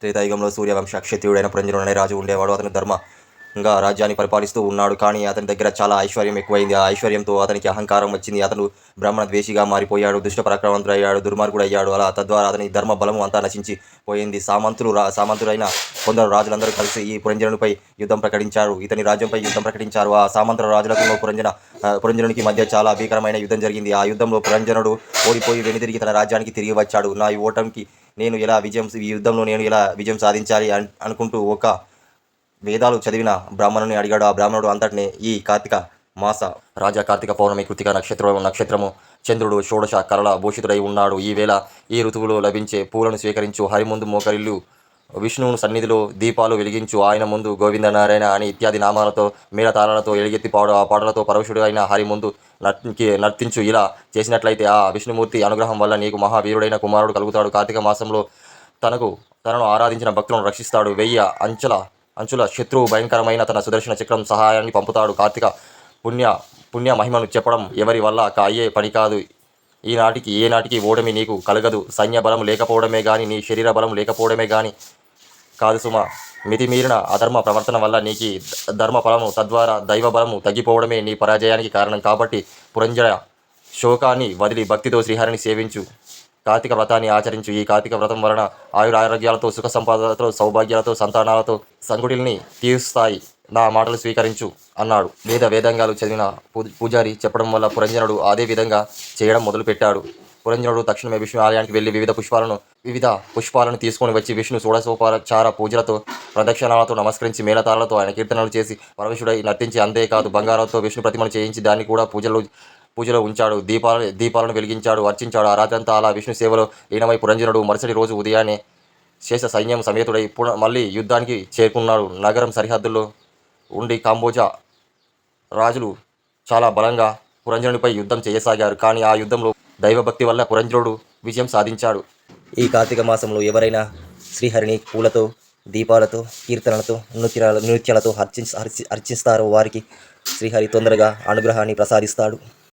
త్రేతాయుగంలో సూర్యవంశ క్షత్రియుడైన పురంజనుడు అనే రాజు ఉండేవాడు. అతను ధర్మంగా రాజ్యాన్ని పరిపాలిస్తూ ఉన్నాడు. కానీ అతని దగ్గర చాలా ఐశ్వర్యం ఎక్కువైంది. ఆ ఐశ్వర్యంతో అతనికి అహంకారం వచ్చింది. అతను బ్రాహ్మణ ద్వేషిగా మారిపోయాడు. దుష్ట పరాక్రమవంతుడయ్యాడు. దుర్మార్గుడు అయ్యాడు. అలా తద్వారా అతని ధర్మ బలము అంతా నశించి పోయింది. సామంతులైన కొందరు రాజులందరూ కలిసి ఈ పురంజనునిపై యుద్ధం ప్రకటించారు. ఇతని రాజ్యంపై యుద్ధం ప్రకటించారు. ఆ సామంతుల రాజులకు పురంజనునికి మధ్య చాలా భీకరమైన యుద్ధం జరిగింది. ఆ యుద్ధంలో పురంజనుడు ఓడిపోయి వెనుదిరిగి తన రాజ్యానికి తిరిగి వచ్చాడు. ఈ యుద్ధంలో నేను ఎలా విజయం సాధించాలి అనుకుంటూ ఒక వేదాలు చదివిన బ్రాహ్మణుని అడిగాడు. ఆ బ్రాహ్మణుడు అంతటినే ఈ కార్తీక మాస రాజా కార్తీక పౌర్ణమి కృతిక నక్షత్రము చంద్రుడు షోడశ కరళ భూషితుడై ఉన్నాడు. ఈవేళ ఈ ఋతువులో లభించే పూలను స్వీకరించు, హరి ముందు మోకరిల్లు, విష్ణువును సన్నిధిలో దీపాలు వెలిగించు, ఆయన ముందు గోవిందనారాయణ అని ఇత్యాది నామాలతో మేళతాళాలతో ఎలుగెత్తి ఆ పాటలతో పరవశుడు అయిన హరి ముందు నర్తించు. ఇలా చేసినట్లయితే ఆ విష్ణుమూర్తి అనుగ్రహం వల్ల నీకు మహావీరుడైన కుమారుడు కలుగుతాడు. కార్తీక మాసంలో తనను ఆరాధించిన భక్తులను రక్షిస్తాడు. 1000 అంచుల శత్రువు భయంకరమైన తన సుదర్శన చక్రం సహాయాన్ని పంపుతాడు. కార్తీక పుణ్య మహిమను చెప్పడం ఎవరి వల్ల అయ్యే పని కాదు. ఏనాటికి ఓటమి నీకు కలగదు. సైన్య బలం లేకపోవడమే గాని, నీ శరీర బలం లేకపోవడమే గాని కాదు సుమ. మితిమీరిన అధర్మ ప్రవర్తన వల్ల నీకు ధర్మ ఫలము తద్వారా దైవ బలము తగ్గిపోవడమే నీ పరాజయానికి కారణం. కాబట్టి పురంజన శోకాన్ని వదిలి భక్తితో శ్రీహరిని సేవించు, కార్తీక వ్రతాన్ని ఆచరించు. ఈ కార్తీక వ్రతం వలన ఆరోగ్యాలతో, సుఖ సంపదలతో, సౌభాగ్యాలతో, సంతానాలతో సంకుటిల్ని తీరుస్తాయి. నా మాటలు స్వీకరించు అన్నాడు. వేదంగాలు చదివిన పూజారి చెప్పడం వల్ల పురంజనుడు అదే విధంగా చేయడం మొదలుపెట్టాడు. పురంజనుడు తక్షణమే విష్ణు ఆలయానికి వెళ్ళి వివిధ పుష్పాలను తీసుకొని వచ్చి విష్ణు షోడశోపచార పూజలతో ప్రదక్షిణాలతో నమస్కరించి మేళతాళాలతో ఆయన కీర్తనలు చేసి పరమేశ్వరుడై నర్తించి, అంతేకాదు బంగారంతో విష్ణు ప్రతిమను చేయించి దాన్ని కూడా పూజలో ఉంచాడు. దీపాలను వెలిగించాడు, అర్చించాడు. ఆ రాత్రంతా అలా విష్ణు సేవలో లీనమై పురంజనుడు మరుసటి రోజు ఉదయాన్నే శేష సైన్యం సమేతుడై మళ్ళీ యుద్ధానికి చేరుకున్నాడు. నగరం సరిహద్దుల్లో ఉండి కాంబోజా రాజులు చాలా బలంగా పురంజనుడిపై యుద్ధం చేయసాగారు. కానీ ఆ యుద్ధంలో దైవభక్తి వల్ల పురంజనుడు విజయం సాధించాడు. ఈ కార్తీక మాసంలో ఎవరైనా శ్రీహరిని పూలతో, దీపాలతో, కీర్తనలతో, నృత్యాలతో అర్చిస్తారో వారికి శ్రీహరి తొందరగా అనుగ్రహాన్ని ప్రసాదిస్తాడు.